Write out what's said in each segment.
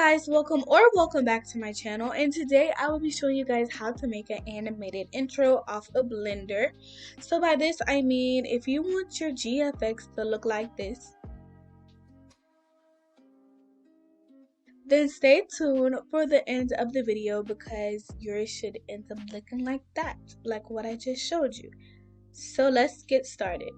Guys, welcome back to my channel, and today I will be showing you guys how to make an animated intro off of Blender. So by this I mean if you want your GFX to look like this, then stay tuned for the end of the video because yours should end up looking like that, like what I just showed you. So let's get started.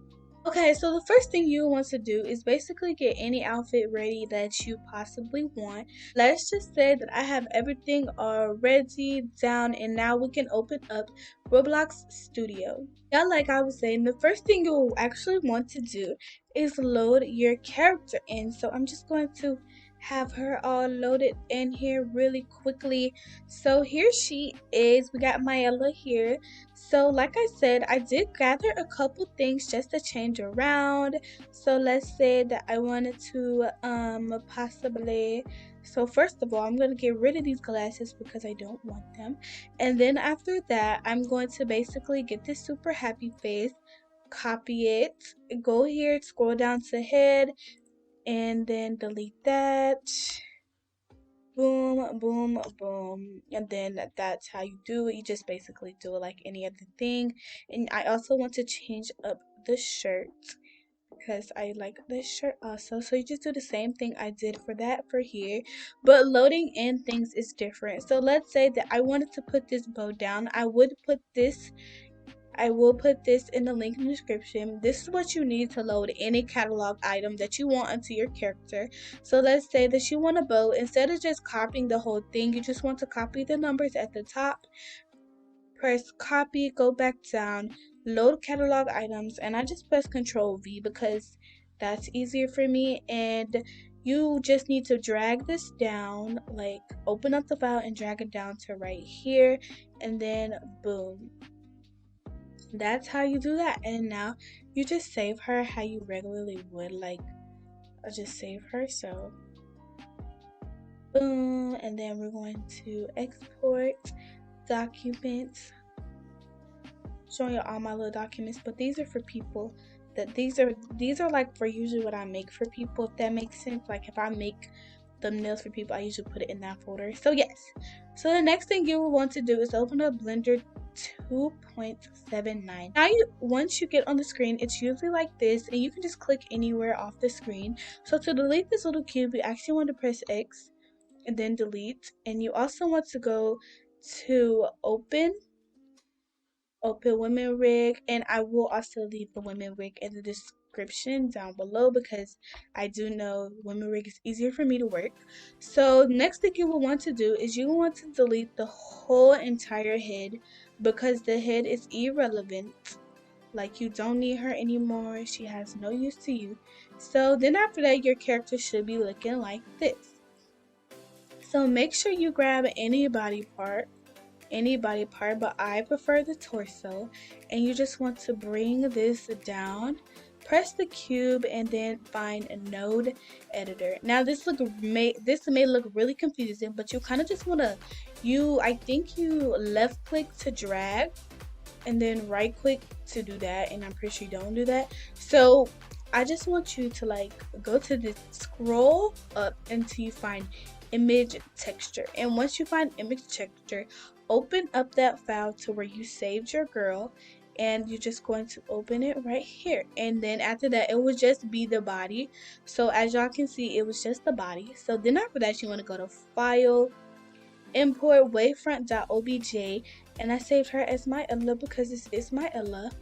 Okay, so the first thing you want to do is basically get any outfit ready that you possibly want. Let's just say that I have everything already down, and now we can open up Roblox Studio. Yeah, like I was saying, the first thing you'll actually want to do is load your character in. So I'm just going to have her all loaded in here really quickly. So here she is. We got Myellaxq here. So like I said, I did gather a couple things just to change around. So let's say that I wanted to possibly, so first of all, I'm going to get rid of these glasses because I don't want them. And then after that, I'm going to basically get this super happy face, copy it, go here, scroll down to head, and then delete that. Boom, boom, boom. And then that's how you do it. You just basically do it like any other thing. And I also want to change up the shirt because I like this shirt also. So you just do the same thing I did for that for here, but loading in things is different. So let's say that I wanted to put this bow down. I will put this in the link in the description. This is what you need to load any catalog item that you want onto your character. So let's say that you want a bow. Instead of just copying the whole thing, you just want to copy the numbers at the top. Press copy, go back down, load catalog items, and I just press Ctrl V because that's easier for me. And you just need to drag this down, like open up the file and drag it down to right here, and then boom. That's how you do that. And now you just save her how you regularly would, like I'll just save her. So boom, and then we're going to export documents, showing you all my little documents, but these are for people that these are like for usually what I make for people, if that makes sense. Like if I make thumbnails for people, I usually put it in that folder. So yes, so the next thing you will want to do is open up Blender 2.79. Now once you get on the screen, it's usually like this, and you can just click anywhere off the screen. So to delete this little cube, you actually want to press X and then delete, and you also want to go to open Women Rig, and I will also leave the Women Rig in the description down below because I do know Women Rig is easier for me to work. So next thing you will want to do is you want to delete the whole entire head because the head is irrelevant. Like you don't need her anymore. She has no use to you. So then after that, your character should be looking like this. So make sure you grab any body part, but I prefer the torso, and you just want to bring this down, press the cube, and then find a node editor. Now this may look really confusing, but you kind of just want to, I think you left click to drag and then right click to do that, and I'm pretty sure you don't do that. So I just want you to like go to this, scroll up until you find image texture, and once you find image texture, open up that file to where you saved your girl, and you're just going to open it right here. And then after that, it will just be the body. So as y'all can see, it was just the body. So then after that, you want to go to file, import wavefront.obj, and I saved her as Myellaxq because this is Myellaxq,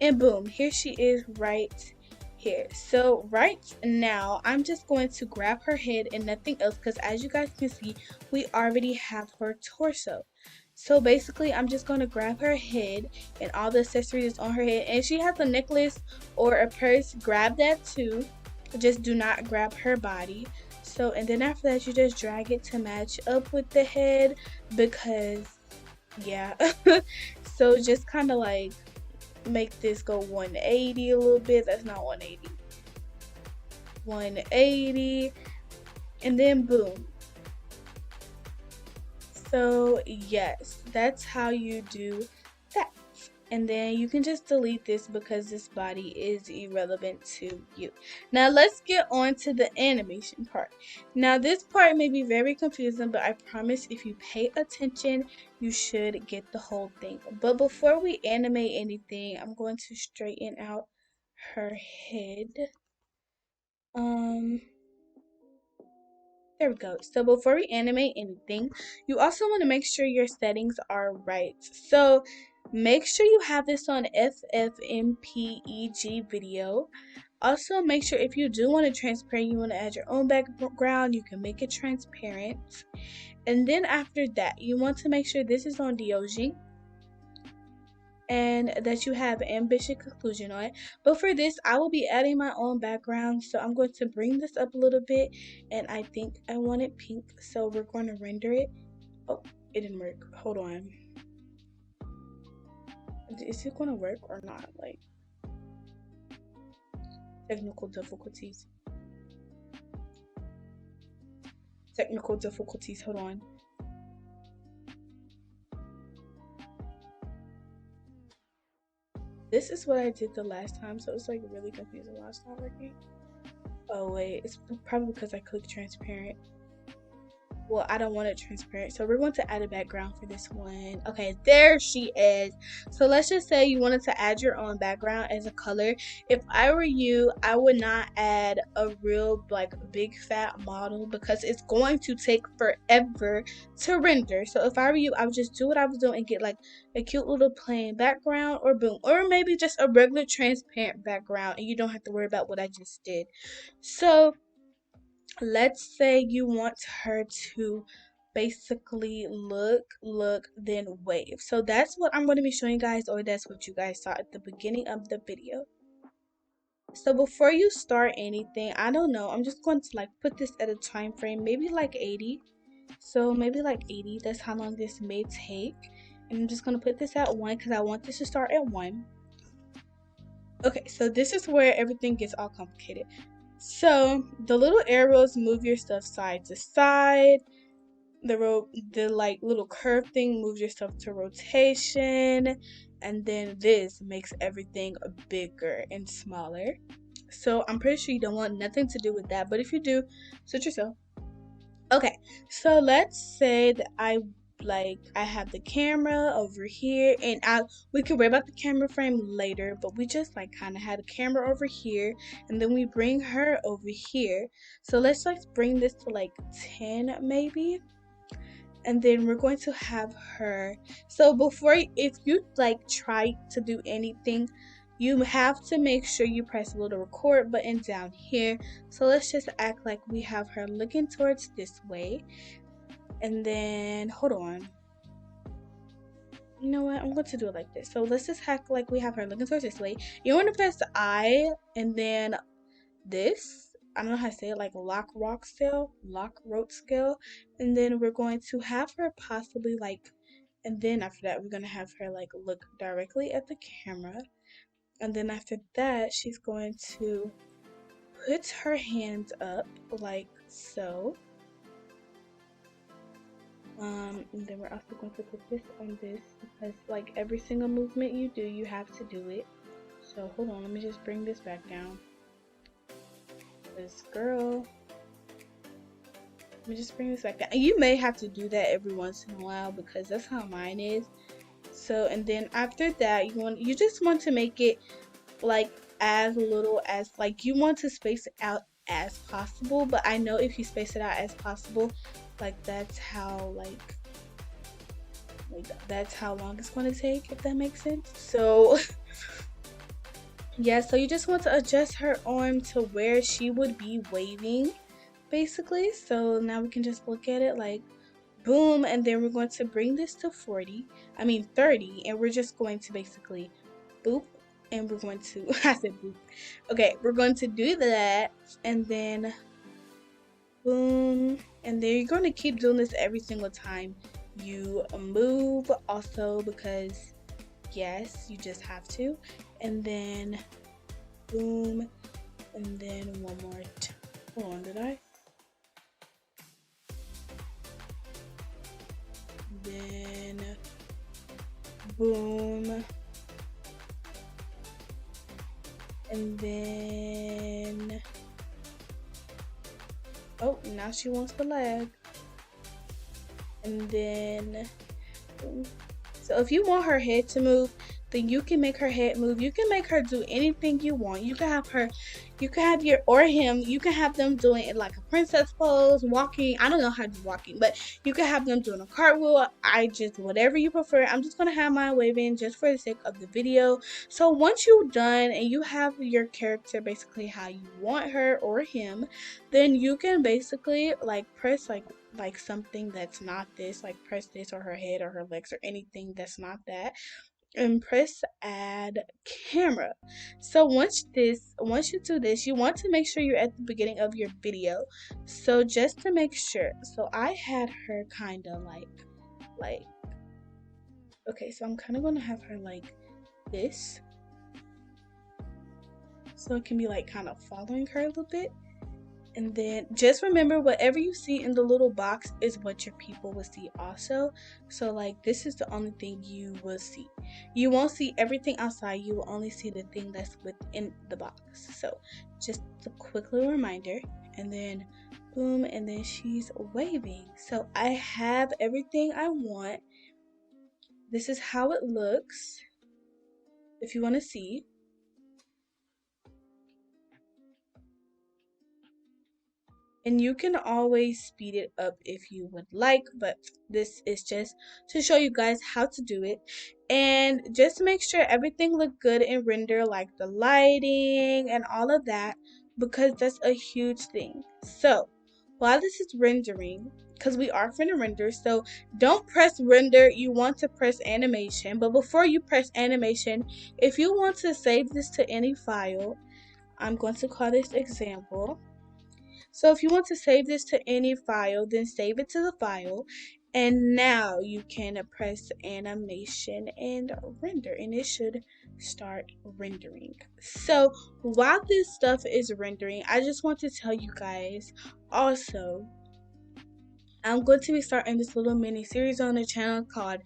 and boom, here she is right here. So right now I'm just going to grab her head and nothing else because as you guys can see, we already have her torso. So basically I'm just going to grab her head and all the accessories on her head, and she has a necklace or a purse, grab that too, just do not grab her body. So and then after that, you just drag it to match up with the head because yeah. So just kind of like make this go 180 a little bit. That's not 180. 180, and then boom. So yes, that's how you do that. And then you can just delete this because this body is irrelevant to you. Now let's get on to the animation part. Now this part may be very confusing, but I promise if you pay attention, you should get the whole thing. But before we animate anything, I'm going to straighten out her head. There we go. So before we animate anything, you also want to make sure your settings are right. So make sure you have this on FFmpeg video. Also make sure if you do want it transparent, you want to add your own background, you can make it transparent. And then after that, you want to make sure this is on Dioji and that you have ambition conclusion on it. But for this, I will be adding my own background, so I'm going to bring this up a little bit, and I think I want it pink, so we're going to render it. Oh, it didn't work. Hold on. Is it going to work or not? Like, technical difficulties. Hold on. This is what I did the last time, so it's like really confusing why it's not working. Oh wait, it's probably because I clicked transparent. Well, I don't want it transparent, so we're going to add a background for this one. Okay, there she is. So let's just say you wanted to add your own background as a color. If I were you, I would not add a real like big fat model because it's going to take forever to render. So if I were you, I would just do what I was doing and get like a cute little plain background, or boom, or maybe just a regular transparent background, and you don't have to worry about what I just did. So let's say you want her to basically look, then wave. So that's what I'm going to be showing you guys, or that's what you guys saw at the beginning of the video. So before you start anything, I don't know, I'm just going to like put this at a time frame, maybe like 80. So maybe like 80, that's how long this may take. And I'm just going to put this at 1 because I want this to start at 1. Okay, so this is where everything gets all complicated. So the little arrows move your stuff side to side. The like little curve thing moves your stuff to rotation, and then this makes everything bigger and smaller. So I'm pretty sure you don't want nothing to do with that, but if you do, suit yourself. Okay, so let's say that I have the camera over here, and we can worry about the camera frame later, but we just like kind of had a camera over here, and then we bring her over here. So let's like bring this to like 10 maybe, and then we're going to have her. So before, if you like try to do anything, you have to make sure you press a little record button down here. So let's just act like we have her looking towards this way. And then, hold on. You know what? I'm going to do it like this. So let's just act like we have her looking towards this way. You want to press the I, and then this. I don't know how to say it, like lock rote scale. And then we're going to have her possibly like, and then after that, we're going to have her like look directly at the camera. And then after that, she's going to put her hands up like so. And then we're also going to put this on this because like every single movement you do, you have to do it. So hold on, let me just bring this back down. This girl. Let me just bring this back down. And you may have to do that every once in a while because that's how mine is. So, and then after that, you just want to make it like as little as like you want to space it out as possible. But I know if you space it out as possible, like that's how that's how long it's going to take, if that makes sense. So yeah, so you just want to adjust her arm to where she would be waving basically. So now we can just look at it like boom, and then we're going to bring this to 30, and we're just going to basically boop, and we're going to I said boop. Okay, we're going to do that, and then boom, and then you're going to keep doing this every single time you move, also because yes, you just have to. And then boom, and then one more. Hold on, did I? Then boom, And then, oh, now she wants the leg. And then, so if you want her head to move, then you can make her head move. You can make her do anything you want. You can have her, you can have your, or him, you can have them doing it like a princess pose, walking. I don't know how to do walking, but you can have them doing a cartwheel. Whatever you prefer. I'm just going to have mine waving just for the sake of the video. So once you're done and you have your character basically how you want her or him, then you can basically like press like something that's not this, like press this or her head or her legs or anything that's not that, and press add camera. So once you do this, you want to make sure you're at the beginning of your video. So just to make sure, so I had her kind of like okay, so I'm kind of going to have her like this, so it can be like kind of following her a little bit. And then just remember, whatever you see in the little box is what your people will see also. So like this is the only thing you will see. You won't see everything outside. You will only see the thing that's within the box. So just a quick little reminder. And then boom, and then she's waving. So I have everything I want. This is how it looks if you want to see. And you can always speed it up if you would like, but this is just to show you guys how to do it. And just to make sure everything look good in render, like the lighting and all of that, because that's a huge thing. So while this is rendering, because we are finna render, so don't press render, you want to press animation. But before you press animation, if you want to save this to any file, I'm going to call this example. So if you want to save this to any file, then save it to the file. And now you can press animation and render, and it should start rendering. So while this stuff is rendering, I just want to tell you guys also, I'm going to be starting this little mini series on the channel called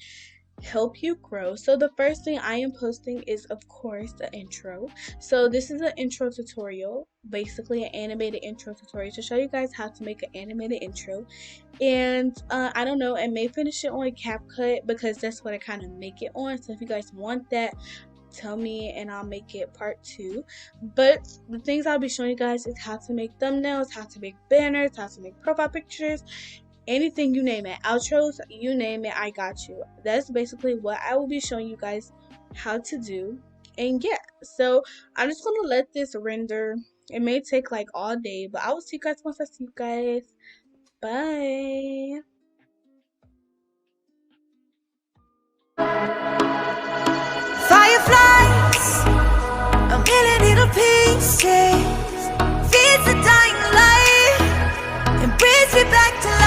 Help You Grow. So the first thing I am posting is of course the intro. So this is an intro tutorial, basically an animated intro tutorial to show you guys how to make an animated intro. And I don't know, I may finish it on CapCut because that's what I kind of make it on. So if you guys want that, tell me and I'll make it part 2. But the things I'll be showing you guys is how to make thumbnails, how to make banners, how to make profile pictures, anything you name it, outros, you name it, I got you. That's basically what I will be showing you guys how to do. And yeah, so I'm just gonna let this render. It may take like all day, but I will see you guys once I see you guys. Bye. Fireflies, a million little pieces, feeds the dying light and brings me back to